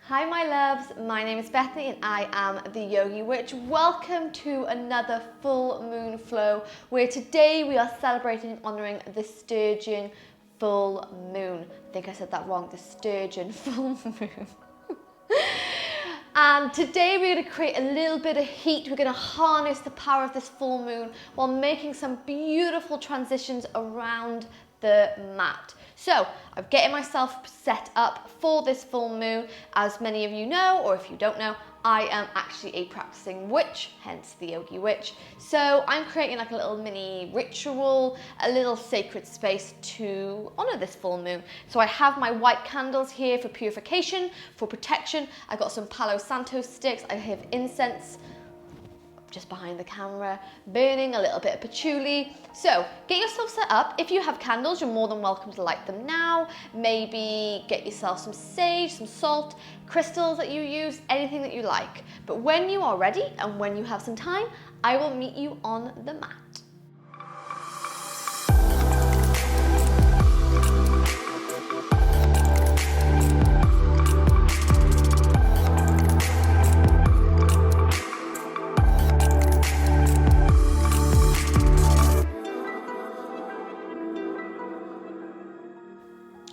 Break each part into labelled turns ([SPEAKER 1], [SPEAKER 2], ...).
[SPEAKER 1] Hi my loves, my name is Bethany and I am the Yogi Witch. Welcome to another full moon flow where today we are celebrating and honouring the Sturgeon Full Moon. I think I said that wrong, the Sturgeon Full Moon. And today we're going to create a little bit of heat. We're going to harness the power of this full moon while making some beautiful transitions around the mat. So I'm getting myself set up for this full moon. As many of you know, or if you don't know, I am actually a practicing witch, hence the Yogi Witch. So I'm creating like a little mini ritual, a little sacred space to honor this full moon. So I have my white candles here for purification, for protection. I got some Palo Santo sticks. I have incense just behind the camera, burning a little bit of patchouli. So get yourself set up. If you have candles, you're more than welcome to light them now. Maybe get yourself some sage, some salt, crystals that you use, anything that you like. But when you are ready and when you have some time, I will meet you on the mat.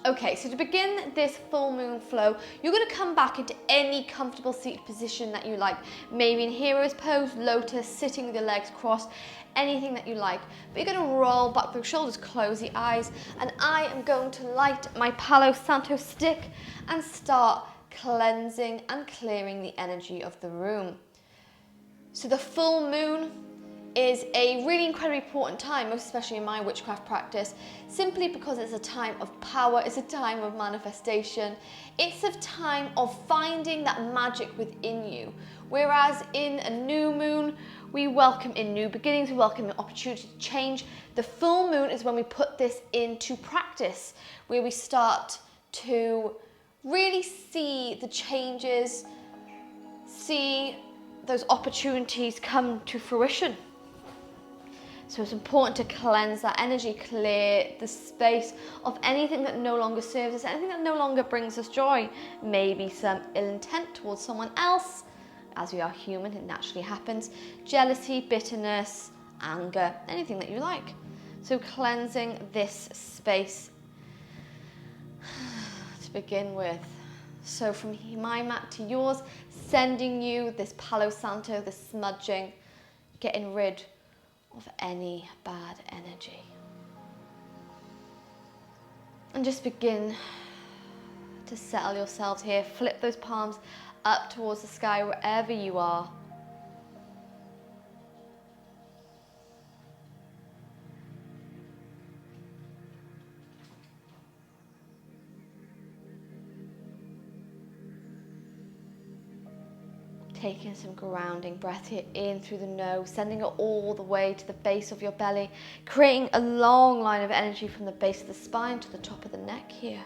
[SPEAKER 1] Okay, so to begin this full moon flow, you're going to come back into any comfortable seated position that you like. Maybe in hero's pose, lotus, sitting with your legs crossed, anything that you like. But you're going to roll back through your shoulders, close the eyes, and I am going to light my Palo Santo stick and start cleansing and clearing the energy of the room. So the full moon is a really incredibly important time, most especially in my witchcraft practice, simply because it's a time of power, it's a time of manifestation, it's a time of finding that magic within you. Whereas in a new moon, we welcome in new beginnings, we welcome an opportunity to change. The full moon is when we put this into practice, where we start to really see the changes, see those opportunities come to fruition. So it's important to cleanse that energy, clear the space of anything that no longer serves us, anything that no longer brings us joy. Maybe some ill intent towards someone else. As we are human, it naturally happens. Jealousy, bitterness, anger, anything that you like. So cleansing this space to begin with. So from my mat to yours, sending you this Palo Santo, this smudging, getting rid of any bad energy. And just begin to settle yourselves here. Flip those palms up towards the sky wherever you are. Taking some grounding breath here in through the nose, sending it all the way to the base of your belly, creating a long line of energy from the base of the spine to the top of the neck here.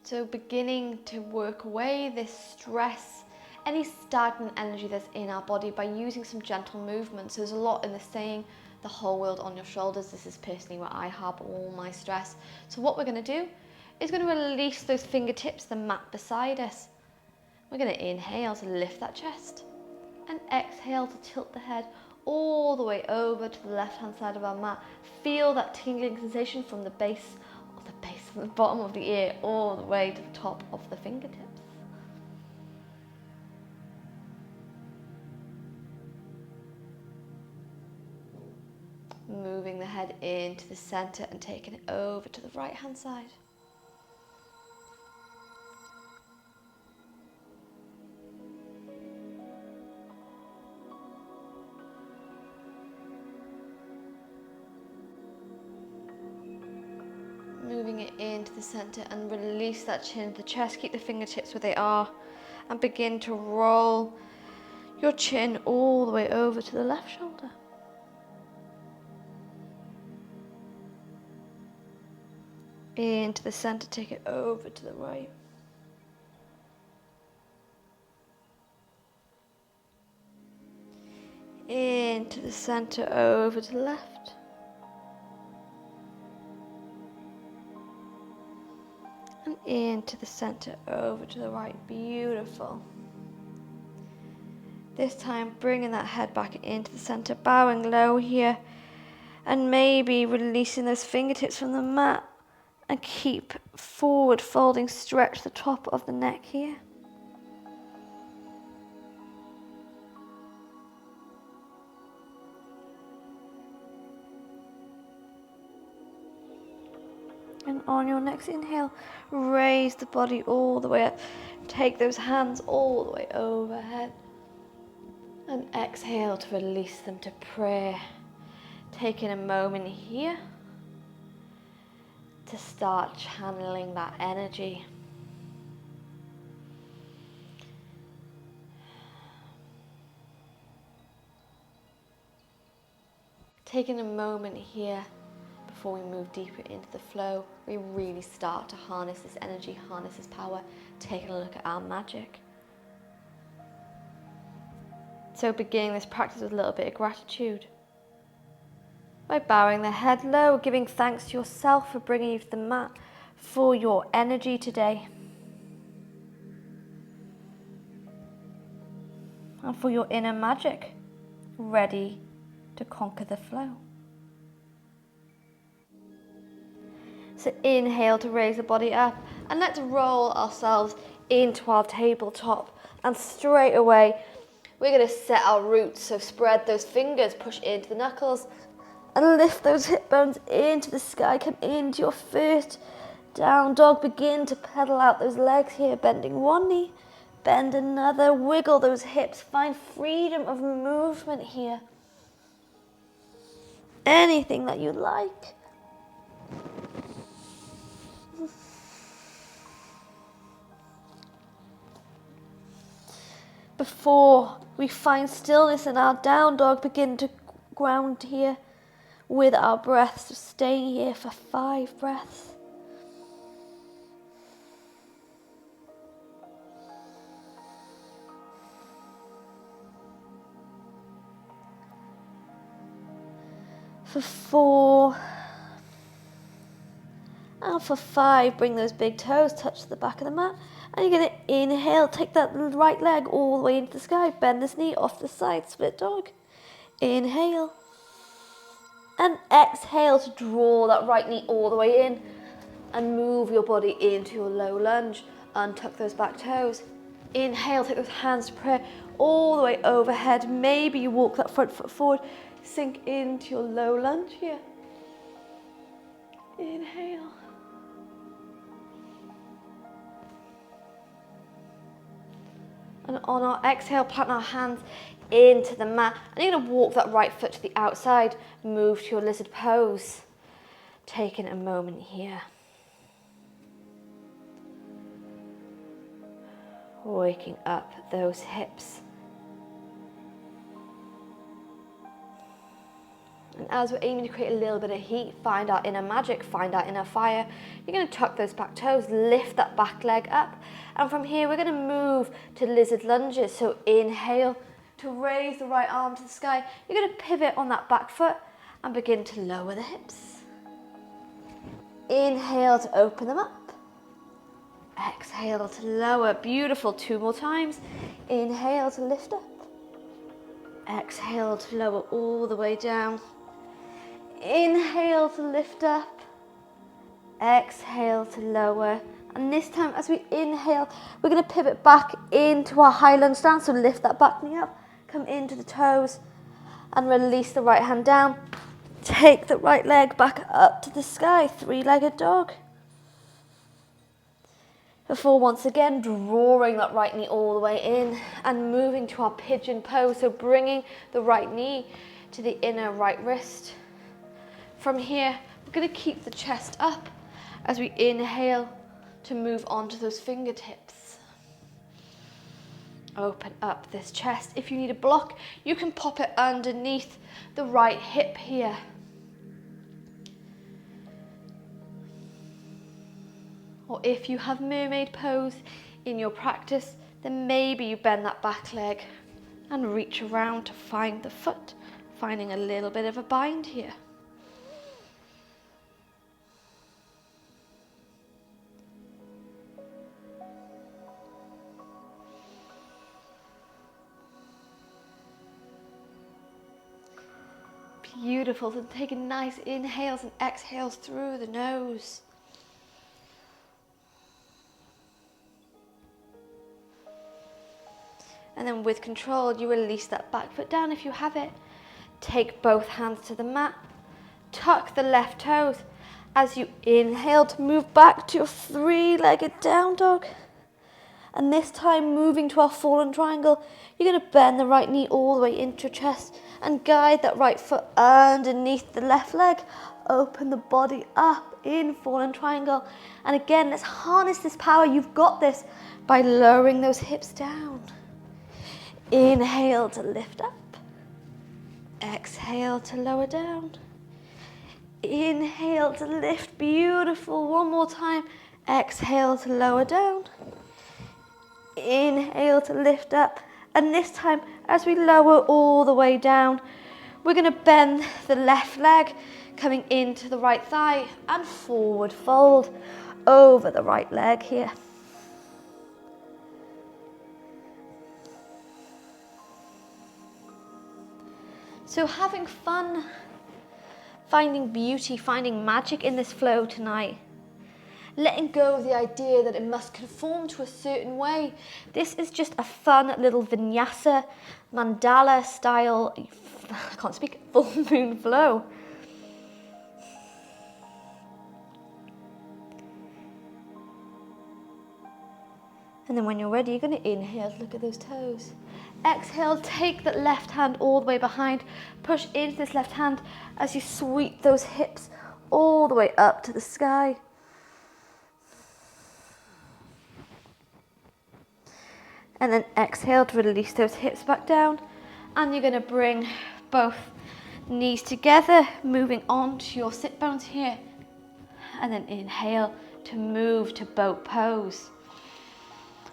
[SPEAKER 1] So beginning to work away this stress, any stagnant energy that's in our body by using some gentle movements. There's a lot in the saying, the whole world on your shoulders. This is personally where I harbour all my stress. So what we're going to do is going to release those fingertips, the mat beside us. We're going to inhale to lift that chest and exhale to tilt the head all the way over to the left hand side of our mat. Feel that tingling sensation from the base from the bottom of the ear all the way to the top of the fingertips. Moving the head into the center and taking it over to the right hand side. Moving it into the center and release that chin to the chest. Keep the fingertips where they are and begin to roll your chin all the way over to the left shoulder. Into the center, take it over to the right. Into the center, over to the left. And into the center, over to the right. Beautiful. This time, bringing that head back into the center, bowing low here. And maybe releasing those fingertips from the mat. And keep forward folding, stretch the top of the neck here. And on your next inhale, raise the body all the way up. Take those hands all the way overhead. And exhale to release them to prayer. Taking a moment here to start channeling that energy. Taking a moment here before we move deeper into the flow, we really start to harness this energy, harness this power, taking a look at our magic. So beginning this practice with a little bit of gratitude. By bowing the head low, giving thanks to yourself for bringing you to the mat, for your energy today. And for your inner magic, ready to conquer the flow. So inhale to raise the body up, and let's roll ourselves into our tabletop. And straight away, we're going to set our roots. So spread those fingers, push into the knuckles, and lift those hip bones into the sky. Come into your first down dog. Begin to pedal out those legs here, bending one knee, bend another, wiggle those hips. Find freedom of movement here. Anything that you like. Before we find stillness in our down dog, begin to ground here with our breaths. So staying here for 5 breaths. For 4. And for 5, bring those big toes, touch the back of the mat. And you're going to inhale, take that right leg all the way into the sky. Bend this knee off the side, split dog. Inhale. And exhale to draw that right knee all the way in. And move your body into your low lunge. Untuck those back toes. Inhale, take those hands to prayer all the way overhead. Maybe you walk that front foot forward. Sink into your low lunge here. Inhale. And on our exhale, plant our hands into the mat. And you're going to walk that right foot to the outside. Move to your lizard pose. Taking a moment here. Waking up those hips. And as we're aiming to create a little bit of heat, find our inner magic, find our inner fire. You're going to tuck those back toes, lift that back leg up. And from here, we're going to move to lizard lunges. So inhale to raise the right arm to the sky. You're going to pivot on that back foot and begin to lower the hips. Inhale to open them up. Exhale to lower. Beautiful. 2 more times. Inhale to lift up. Exhale to lower all the way down. Inhale to lift up. Exhale to lower. And this time, as we inhale, we're going to pivot back into our high lunge stance. So lift that back knee up, come into the toes, and release the right hand down. Take the right leg back up to the sky, 3-legged dog. Before once again, drawing that right knee all the way in and moving to our pigeon pose. So bringing the right knee to the inner right wrist. From here, we're going to keep the chest up as we inhale to move on to those fingertips. Open up this chest. If you need a block, you can pop it underneath the right hip here. Or if you have mermaid pose in your practice, then maybe you bend that back leg and reach around to find the foot, finding a little bit of a bind here. Beautiful. So taking nice inhales and exhales through the nose. And then with control, you release that back foot down if you have it. Take both hands to the mat. Tuck the left toes as you inhale to move back to your three-legged down dog. And this time, moving to our fallen triangle, you're going to bend the right knee all the way into your chest and guide that right foot underneath the left leg. Open the body up in fallen triangle. And again, let's harness this power. You've got this by lowering those hips down. Inhale to lift up. Exhale to lower down. Inhale to lift. Beautiful. One more time. Exhale to lower down. Inhale to lift up. And this time, as we lower all the way down, we're going to bend the left leg, coming into the right thigh and forward fold over the right leg here. So having fun, finding beauty, finding magic in this flow tonight. Letting go of the idea that it must conform to a certain way. This is just a fun little vinyasa, mandala style, I can't speak, full moon flow. And then when you're ready, you're going to inhale, look at those toes. Exhale, take that left hand all the way behind. Push into this left hand as you sweep those hips all the way up to the sky. And then exhale to release those hips back down. And you're going to bring both knees together, moving on to your sit bones here. And then inhale to move to boat pose.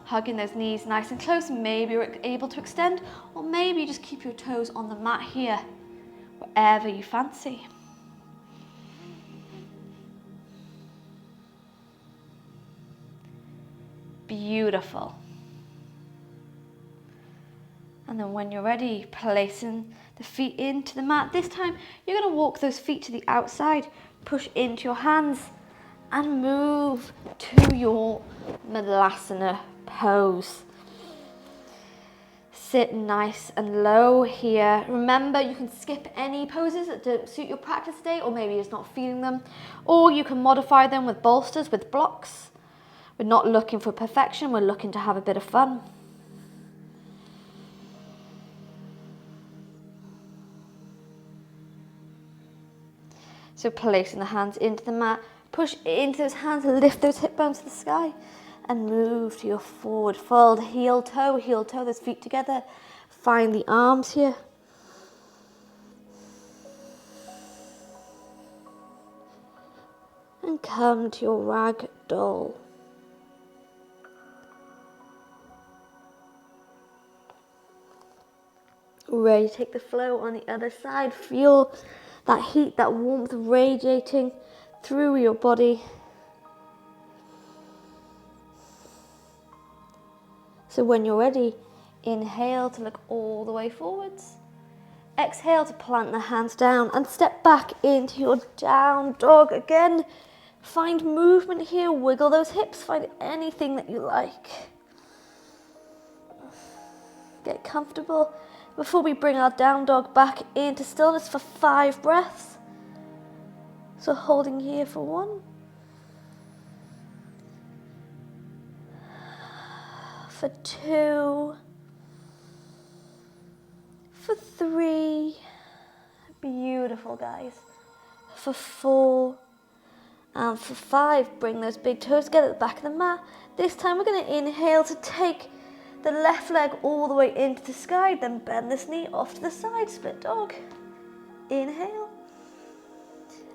[SPEAKER 1] Hugging those knees nice and close. Maybe you're able to extend, or maybe you just keep your toes on the mat here, wherever you fancy. Beautiful. And then when you're ready, placing the feet into the mat. This time, you're going to walk those feet to the outside, push into your hands, and move to your Malasana pose. Sit nice and low here. Remember, you can skip any poses that don't suit your practice today, or maybe you're just not feeling them, or you can modify them with bolsters, with blocks. We're not looking for perfection, we're looking to have a bit of fun. So placing the hands into the mat, push into those hands, lift those hip bones to the sky, and move to your forward fold. Heel toe, those feet together. Find the arms here. And come to your rag doll. Ready to take the flow on the other side. Feel that heat, that warmth radiating through your body. So when you're ready, inhale to look all the way forwards. Exhale to plant the hands down and step back into your down dog. Again, find movement here, wiggle those hips, find anything that you like. Get comfortable before we bring our down dog back into stillness for 5 breaths. So holding here for 1. For 2, for 3, beautiful guys, for 4, and for 5, bring those big toes together at the back of the mat. This time we're going to inhale to take the left leg all the way into the sky, then bend this knee off to the side, split dog. Inhale,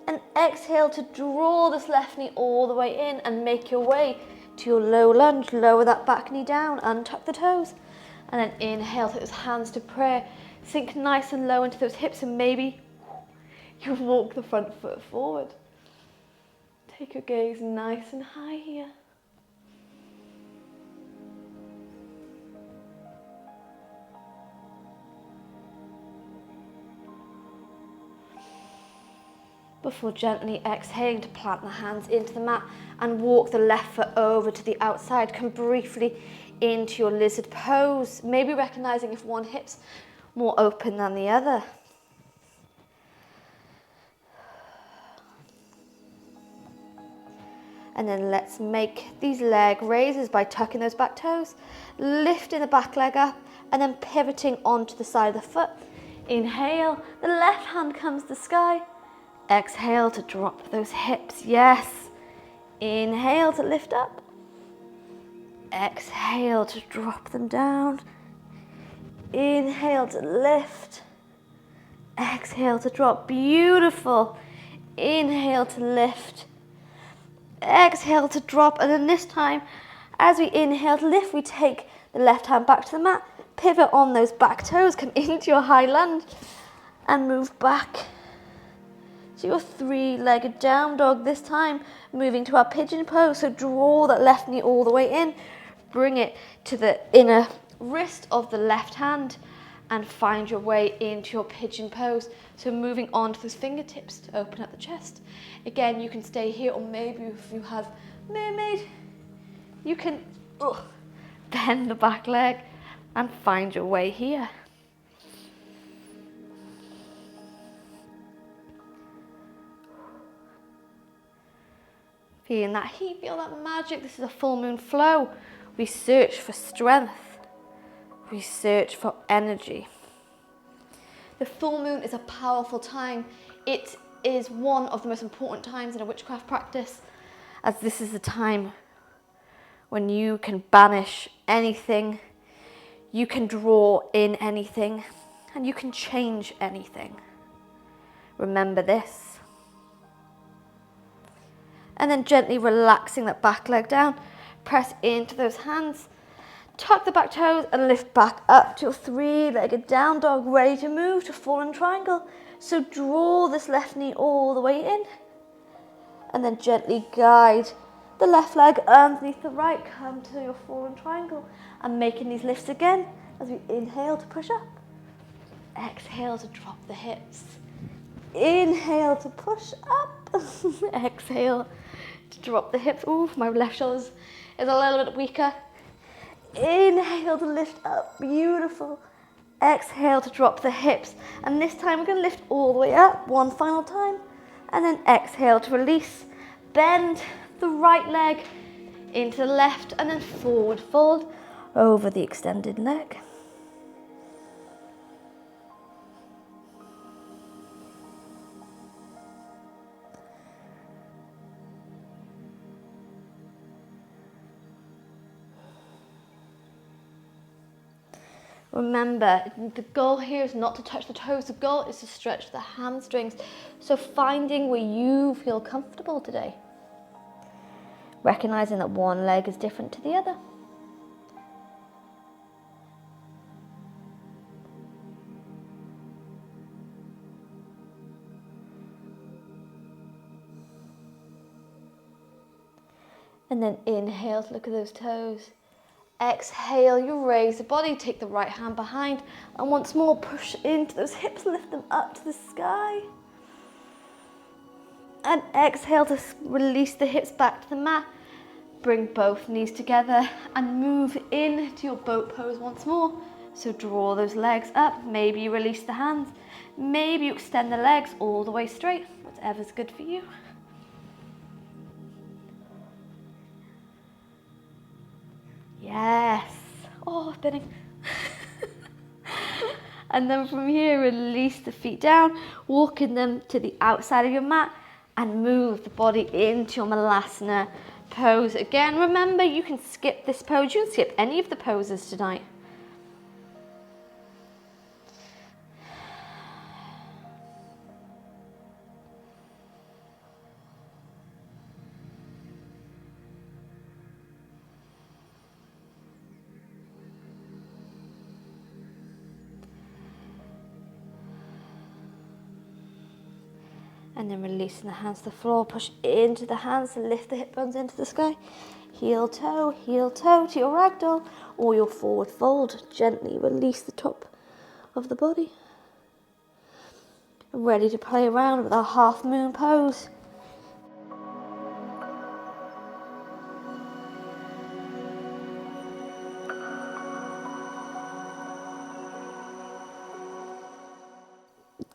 [SPEAKER 1] And exhale to draw this left knee all the way in and make your way to your low lunge. Lower that back knee down, untuck the toes. And then inhale, take those hands to prayer. Sink nice and low into those hips, and maybe you walk the front foot forward. Take your gaze nice and high here. Before gently exhaling to plant the hands into the mat and walk the left foot over to the outside. Come briefly into your lizard pose, maybe recognizing if one hip's more open than the other. And then let's make these leg raises by tucking those back toes, lifting the back leg up, and then pivoting onto the side of the foot. Inhale, the left hand comes to the sky. Exhale to drop those hips, yes. Inhale to lift up. Exhale to drop them down. Inhale to lift. Exhale to drop, beautiful. Inhale to lift. Exhale to drop, and then this time, as we inhale to lift, we take the left hand back to the mat, pivot on those back toes, come into your high lunge, and move back to your three-legged down dog. This time, moving to our pigeon pose, so draw that left knee all the way in, bring it to the inner wrist of the left hand, and find your way into your pigeon pose. So moving on to those fingertips to open up the chest. Again, you can stay here, or maybe if you have mermaid, you can bend the back leg and find your way here. Feeling that heat, feel that magic. This is a full moon flow. We search for strength. We search for energy. The full moon is a powerful time. It is one of the most important times in a witchcraft practice, as this is the time when you can banish anything, you can draw in anything, and you can change anything. Remember this. And then gently relaxing that back leg down, press into those hands, tuck the back toes and lift back up to your three-legged down dog, ready to move to fallen triangle. So draw this left knee all the way in, and then gently guide the left leg underneath the right, come to your fallen triangle, and making these lifts again as we inhale to push up, exhale to drop the hips, inhale to push up, exhale to drop the hips. Ooh, my left shoulder is a little bit weaker. Inhale to lift up, beautiful. Exhale to drop the hips, and this time we're going to lift all the way up one final time, and then exhale to release. Bend the right leg into the left, and then forward fold over the extended leg. Remember, the goal here is not to touch the toes. The goal is to stretch the hamstrings. So finding where you feel comfortable today. Recognizing that one leg is different to the other. And then inhale to look at those toes. Exhale, you raise the body, take the right hand behind, and once more push into those hips, lift them up to the sky. And exhale to release the hips back to the mat. Bring both knees together and move into your boat pose once more. So draw those legs up, maybe you release the hands, maybe you extend the legs all the way straight, whatever's good for you. Yes. Oh, spinning. And then from here, release the feet down, walking them to the outside of your mat, and move the body into your Malasana pose. Again, remember, you can skip this pose. You can skip any of the poses tonight. And then releasing the hands to the floor, push into the hands to lift the hip bones into the sky. Heel toe to your ragdoll or your forward fold. Gently release the top of the body. Ready to play around with our half moon pose.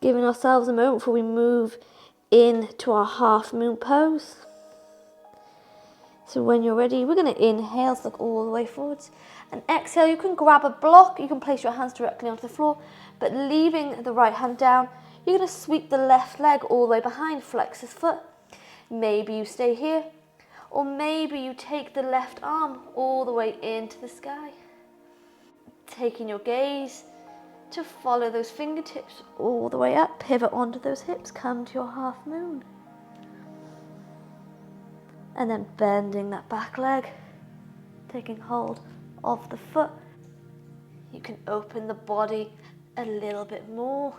[SPEAKER 1] Giving ourselves a moment before we move into our half moon pose. So when you're ready, we're going to inhale, so look all the way forwards. And exhale, you can grab a block, you can place your hands directly onto the floor, but leaving the right hand down, you're going to sweep the left leg all the way behind, flex his foot. Maybe you stay here, or maybe you take the left arm all the way into the sky. Taking your gaze to follow those fingertips all the way up, pivot onto those hips, come to your half moon. And then bending that back leg, taking hold of the foot. You can open the body a little bit more.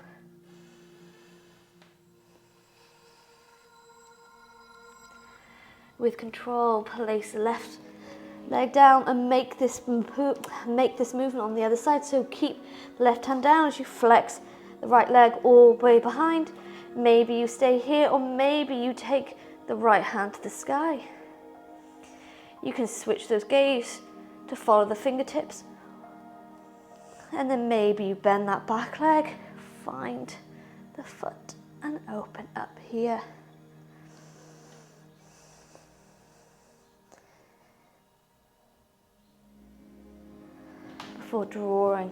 [SPEAKER 1] With control, place the left leg down and make this movement on the other side. So keep the left hand down as you flex the right leg all the way behind. Maybe you stay here, or maybe you take the right hand to the sky. You can switch those gaze to follow the fingertips. And then maybe you bend that back leg, find the foot and open up here. Before drawing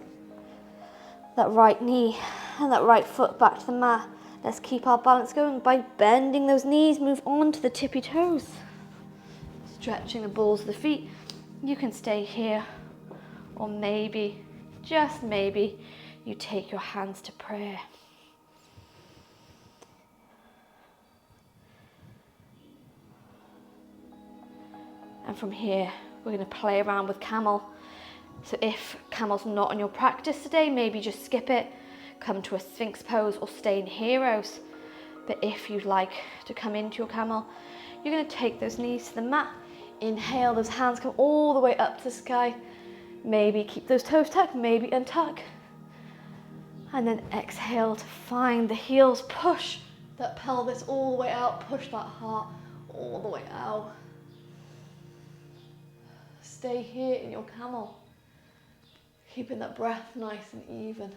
[SPEAKER 1] that right knee and that right foot back to the mat, let's keep our balance going by bending those knees, move on to the tippy toes. Stretching the balls of the feet. You can stay here, or maybe, just maybe, you take your hands to prayer. And from here, we're going to play around with camel. So if camel's not on your practice today, maybe just skip it, come to a sphinx pose or stay in heroes. But if you'd like to come into your camel, you're going to take those knees to the mat. Inhale, those hands come all the way up to the sky. Maybe keep those toes tucked, maybe untuck. And then exhale to find the heels, push that pelvis all the way out, push that heart all the way out. Stay here in your camel, keeping that breath nice and even.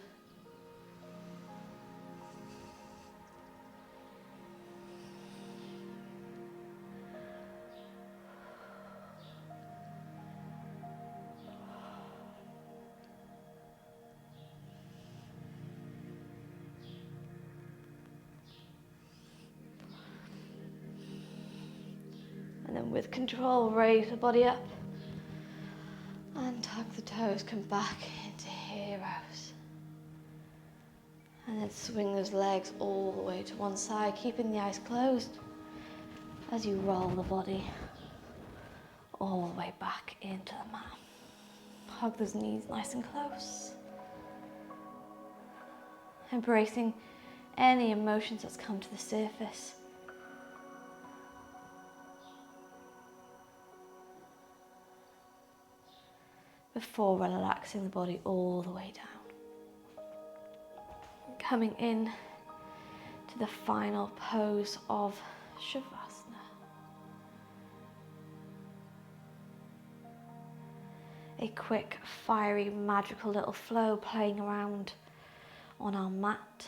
[SPEAKER 1] And then with control, raise the body up and tuck the toes, come back into heroes. And then swing those legs all the way to one side, keeping the eyes closed as you roll the body all the way back into the mat. Hug those knees nice and close. Embracing any emotions that's come to the surface. Before relaxing the body all the way down. Coming in to the final pose of Shavasana. A quick, fiery, magical little flow playing around on our mat.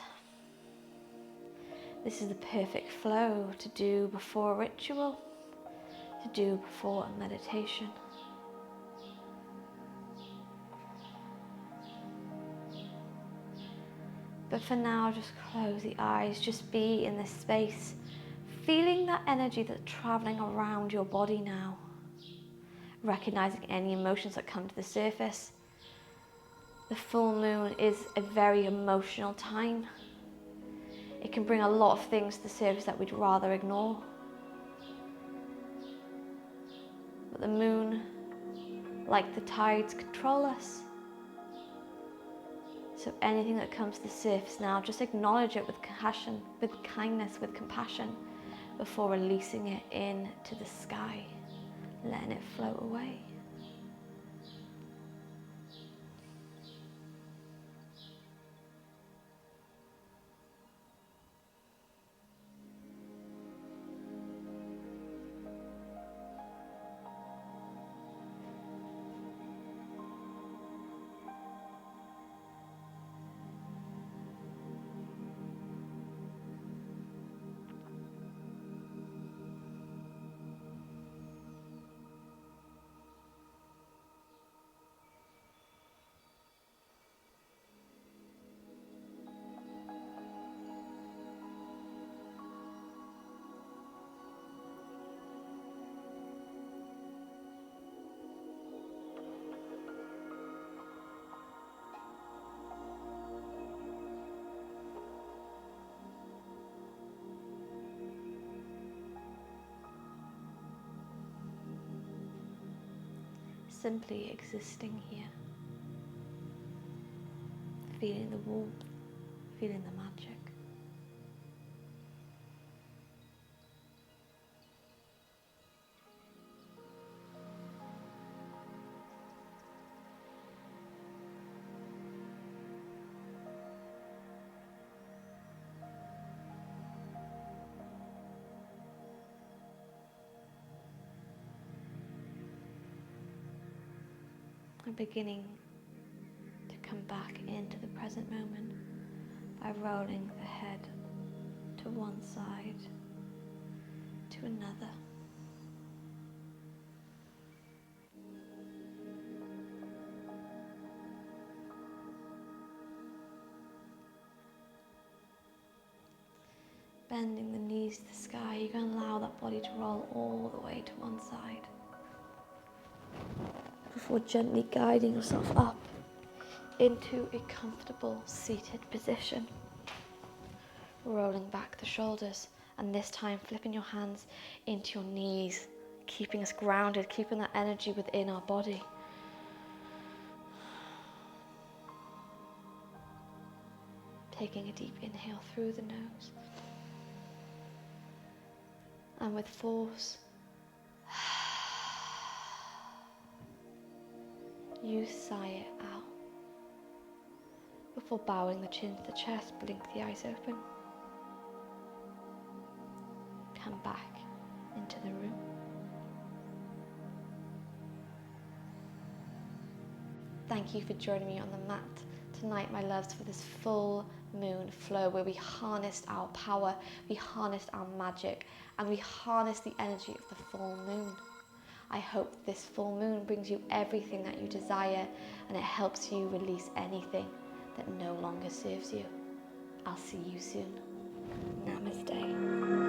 [SPEAKER 1] This is the perfect flow to do before a ritual, to do before a meditation. But for now, just close the eyes, just be in this space, feeling that energy that's traveling around your body now, recognizing any emotions that come to the surface. The full moon is a very emotional time. It can bring a lot of things to the surface that we'd rather ignore. But the moon, like the tides, control us. So anything that comes to the surface now, just acknowledge it with compassion, with kindness, with compassion, before releasing it into the sky, letting it float away. Simply existing here, feeling the warmth, feeling the magic. And beginning to come back into the present moment by rolling the head to one side, to another. Bending the knees to the sky, you can allow that body to roll all the way to one side, before gently guiding yourself up into a comfortable seated position. Rolling back the shoulders, and this time flipping your hands into your knees, keeping us grounded, keeping that energy within our body. Taking a deep inhale through the nose, and with force, you sigh it out. Before bowing the chin to the chest, blink the eyes open. Come back into the room. Thank you for joining me on the mat tonight, my loves, for this full moon flow where we harnessed our power, we harnessed our magic, and we harnessed the energy of the full moon. I hope this full moon brings you everything that you desire, and it helps you release anything that no longer serves you. I'll see you soon. Namaste.